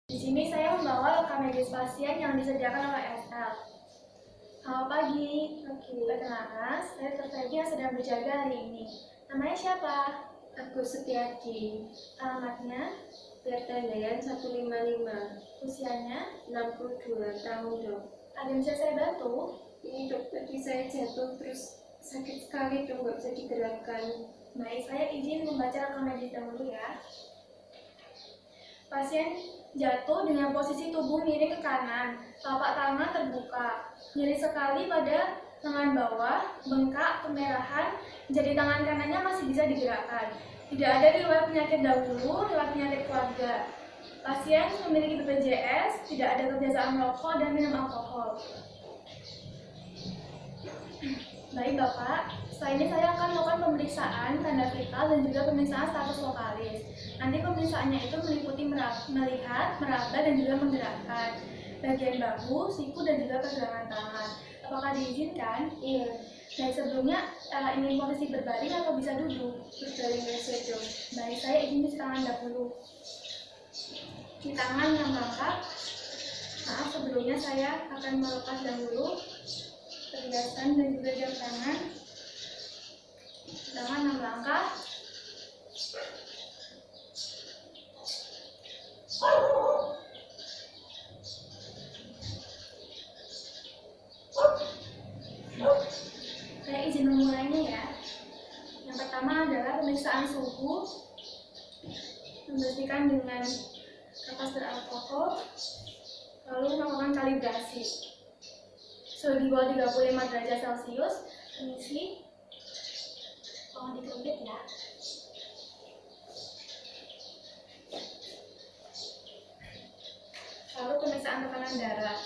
Di sini saya membawa rekam medis pasien yang disediakan oleh SL. Selamat pagi. Perkenalkan, saya Dr. yang sedang berjaga hari ini. Namanya siapa? Aku Setiaji. Alamatnya? Tirtandayan 155. Usianya? 62 tahun, Dok. Ada yang bisa saya bantu? Ini dok, tadi saya jatuh terus sakit sekali, dok, nggak bisa digerakkan. Baik, saya izin membaca rekam medis dahulu ya. Pasien jatuh dengan posisi tubuh miring ke kanan, telapak tangan terbuka, nyeri sekali pada lengan bawah, bengkak, kemerahan, jadi tangan kanannya masih bisa digerakkan. Tidak ada riwayat penyakit dahulu, riwayat penyakit keluarga. Pasien memiliki BPJS, tidak ada kebiasaan merokok dan minum alkohol. Baik Bapak, setelah ini saya akan melakukan pemeriksaan tanda vital dan juga pemeriksaan status vokalis. Nanti pemeriksaannya itu meliputi melihat, meraba, dan juga menggerakkan bagian bahu, siku, dan juga pergelangan tangan. Apakah diizinkan? Iya. Baik, sebelumnya ingin posisi berbaring atau bisa duduk? Berbaring aja, dok. Baik, saya izin cuci tangan dahulu. Cuci tangan 6 langkah. Maaf, sebelumnya saya akan melepas dahulu perhiasan dan juga jam tangan. Tangan 6 langkah. Saya izin memulainya ya. Yang pertama adalah pemeriksaan suhu, membersihkan dengan kapas beralkohol, lalu melakukan kalibrasi. Suhu di bawah 35 derajat Celcius, permisi, tolong dikebit ya. Lalu pemeriksaan tekanan darah.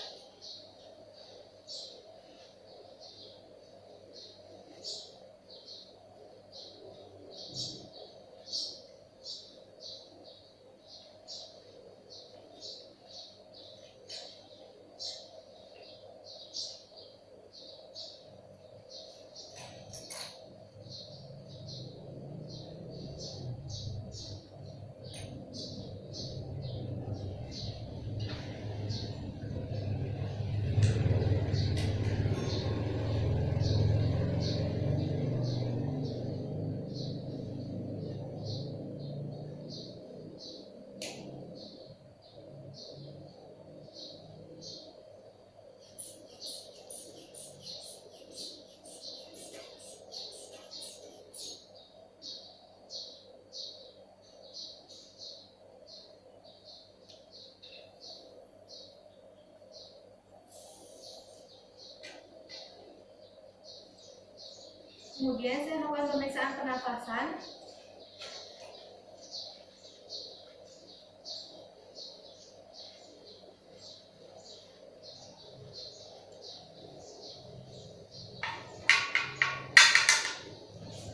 Kemudian saya melakukan pemeriksaan pernafasan.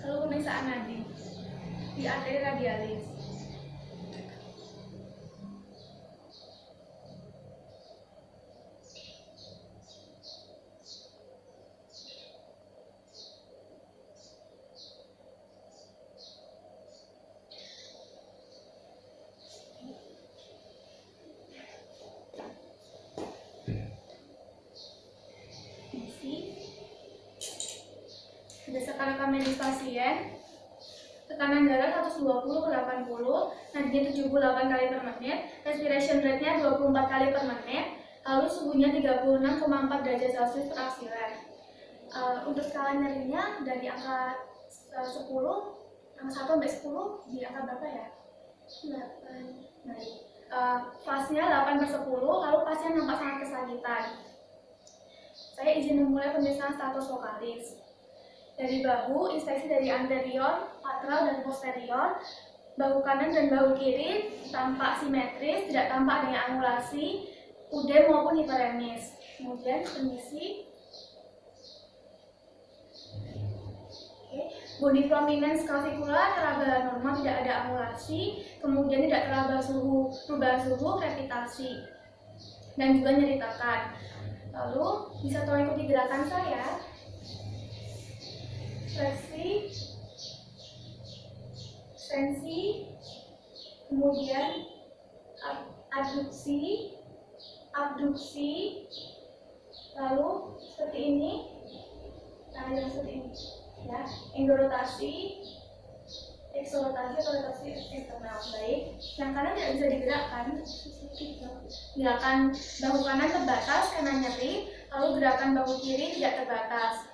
Lalu pemeriksaan nadi di arteri radialis. Berdasarkan rekam medis pasien, tekanan darah 120 ke 80, nadinya 78 kali per menit, respiration rate-nya 24 kali per menit, lalu suhunya 36,4 derajat Celcius per aksiran. Untuk skala nyerinya dari angka 10, angka 1 sampai 10 di angka berapa ya? 8. Baik. Kelasnya 8/10, lalu pasien nampak sangat kesakitan. Saya izin memulai pemeriksaan status vokalis. Dari bahu, inspeksi dari anterior, lateral, dan posterior. Bahu kanan dan bahu kiri tampak simetris, tidak tampak adanya angulasi, udem maupun hiperemis. Kemudian permisi. Body prominence clavicular teraba normal, tidak ada angulasi, kemudian tidak teraba perubahan suhu, krepitasi, dan juga nyeri tekan. Lalu bisa tolong ikuti gerakan saya. Fleksi, ekstensi, kemudian adduksi, abduksi, lalu seperti ini, nah yang seperti ini, ya, endorotasi, eksorotasi atau rotasi eksternal. Baik, yang kanan tidak bisa digerakkan. Gerakan bahu kanan terbatas karena nyeri, lalu gerakan bahu kiri tidak terbatas.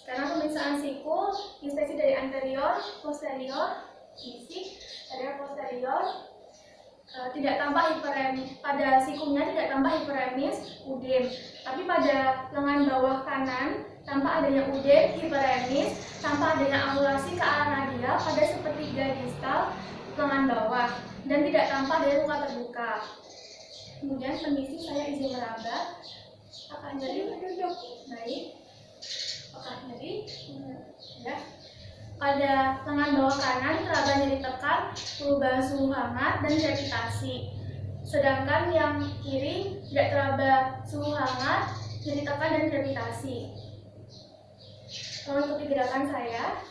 Sekarang pemeriksaan siku, inspeksi dari anterior, posterior, isi, dari posterior. Tidak tampak hiperemis, pada sikunya tidak tampak hiperemis, udem, tapi pada lengan bawah kanan tampak adanya udem, hiperemis, tampak adanya angulasi ke arah radial pada sepertiga distal lengan bawah, dan tidak tampak adanya luka terbuka. Kemudian kondisi saya izin meraba, apakah nyeri? Baik, apakah nyeri? Ya. Pada lengan bawah kanan teraba nyeri tekan, perubahan suhu hangat, dan gravitasi. Sedangkan yang kiri tidak teraba suhu hangat, nyeri tekan, dan gravitasi. Untuk gerakan saya,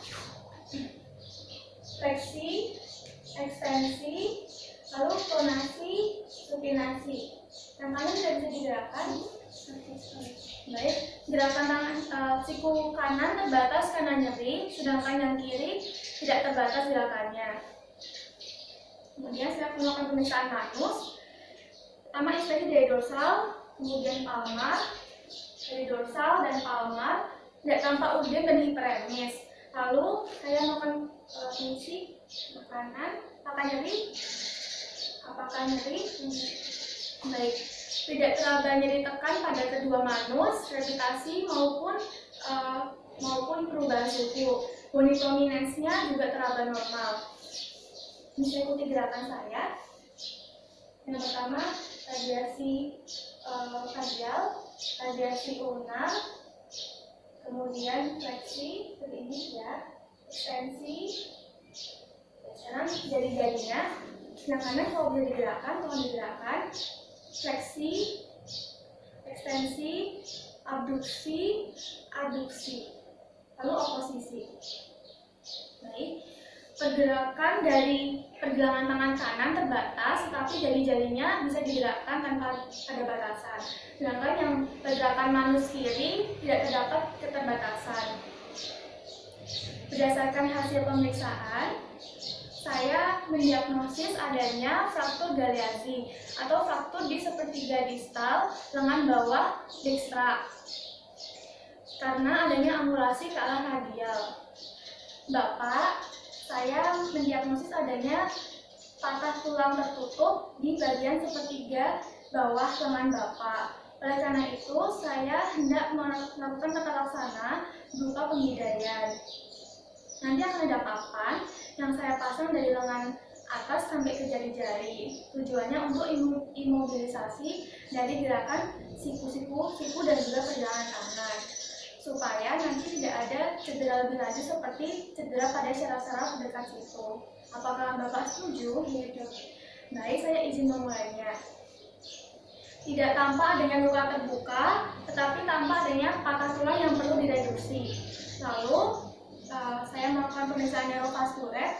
fleksi, ekstensi, lalu pronasi, supinasi. Yang kanan tidak bisa digerakkan. Baik, gerakan tangan siku kanan terbatas karena nyeri, sedangkan yang kiri tidak terbatas gerakannya. Kemudian saya melakukan pemeriksaan manus. Pertama inspeksi dari dorsal, kemudian palmar, dari dorsal dan palmar tidak tampak udem dan hiperemis. Lalu saya melakukan fungsi kanan, apakah nyeri? Apakah nyeri? Baik. Tidak teraba nyeri tekan pada kedua manus, gravitasi maupun perubahan suhu. Bony prominence-nya juga teraba normal. Bisa ikuti gerakan saya. Yang pertama, radiasi radial, radiasi ulnar, kemudian fleksi seperti ini ya, ekstensi. Sekarang jari-jarinya, yang kanan kalau boleh digerakkan, tolong digerakkan. Fleksi, ekstensi, abduksi, aduksi, lalu oposisi. Baik, pergerakan dari pergelangan tangan kanan terbatas, tetapi jari-jarinya bisa digerakkan tanpa ada batasan. Sedangkan yang pergerakan manus kiri tidak terdapat keterbatasan. Berdasarkan hasil pemeriksaan, saya mendiagnosis adanya fraktur Galeazzi atau fraktur di sepertiga distal lengan bawah dekstra karena adanya angulasi ke arah radial. Bapak, saya mendiagnosis adanya patah tulang tertutup di bagian sepertiga bawah lengan Bapak. Oleh karena itu, saya hendak melakukan tata laksana berupa pembidaian. Nanti akan ada papan yang saya pasang dari lengan atas sampai ke jari-jari. Tujuannya untuk imobilisasi dari gerakan siku dan juga pergelangan tangan, supaya nanti tidak ada cedera lebih lanjut seperti cedera pada syaraf-syaraf dekat situ. Apakah Bapak setuju? Iya, Dok. Baik, saya izin memulainya. Tidak tampak adanya luka terbuka, tetapi tampak adanya patah tulang yang perlu direduksi. Lalu saya melakukan pemeriksaan neurovaskuler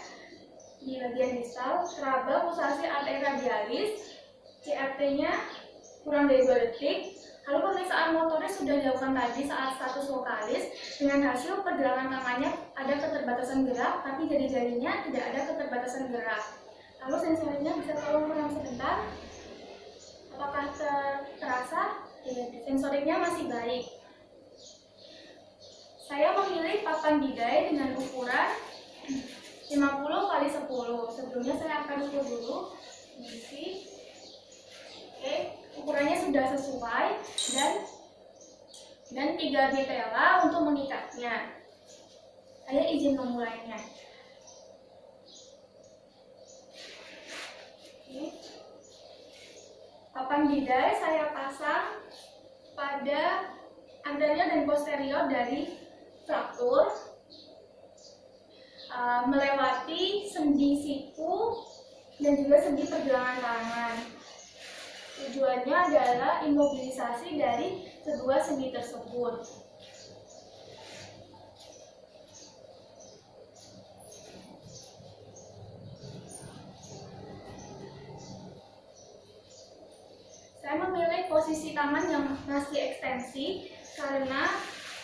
di bagian distal, teraba pulsasi arteri radialis, CRT-nya kurang dari 2 detik. Lalu pemeriksaan motoris sudah dilakukan tadi saat status vokalis, dengan hasil pergelangan tangannya ada keterbatasan gerak, tapi jari-jarinya tidak ada keterbatasan gerak. Lalu sensorinya bisa tolong menang sebentar. Apakah terasa? Sensoriknya masih baik. Saya memilih papan bidai dengan ukuran 50x10. Sebelumnya saya akan ukur dulu. Isi. Oke, ukurannya sudah sesuai dan 3 bitela untuk mengikatnya. Saya izin memulainya. Oke. Papan bidai saya pasang pada anterior dan posterior dari fraktur, melewati sendi siku dan juga sendi pergelangan tangan. Tujuannya adalah imobilisasi dari kedua sendi tersebut. Saya memilih posisi tangan yang masih ekstensi karena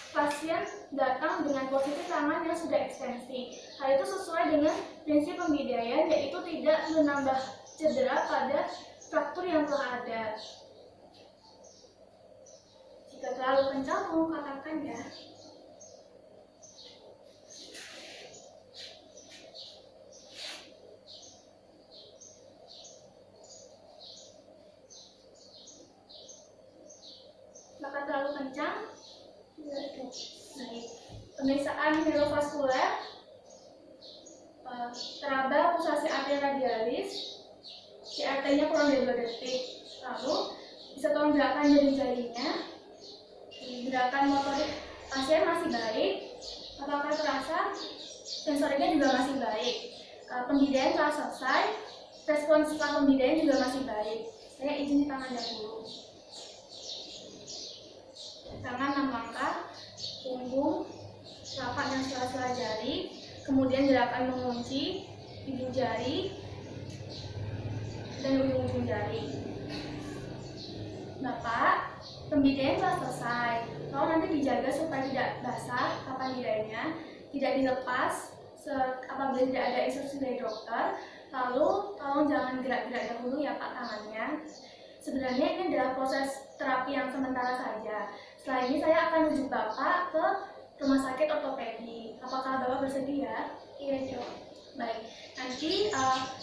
pasien datang dengan posisi tangan yang sudah ekstensi. Hal itu sesuai dengan prinsip pembidayan, yaitu tidak menambah cedera pada fraktur yang telah ada. Jika terlalu kencang, tolong katakan ya. Maka terlalu kencang. Baik. Pemeriksaan neurovaskuler, teraba pulsasi arteri radialis, CRT-nya kurang dari 2 detik. Lalu bisa tolong gerakan jari-jarinya. Gerakan motorik pasien masih baik. Apakah terasa? Sensoriknya juga masih baik. Pembidayaan telah selesai. Respon setelah pembidayaan juga masih baik. Saya izin di tangan dahulu. Tangan 6 langkah, punggung, telapak dan sela-sela jari, kemudian gerakan mengunci ibu jari dan ujung-ujung jari. Bapak, pembidayaan telah selesai. Tolong nanti dijaga supaya tidak basah kapan bidainya, tidak dilepas apabila tidak ada instruksi dari dokter. Lalu tolong jangan gerak-gerak dahulu ya Pak tangannya. Sebenarnya ini adalah proses terapi yang sementara saja. Setelah ini saya akan rujuk Bapak ke rumah sakit ortopedi. Apakah Bapak bersedia? Iya dok. Baik, nanti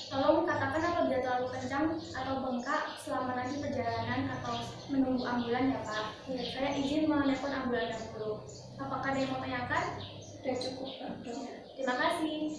tolong katakan apabila terlalu kencang atau bengkak selama nanti perjalanan atau menunggu ambulan ya Pak. Saya izin menelpon ambulan dahulu. Apakah ada yang mau tanyakan? Sudah cukup dok. Terima kasih.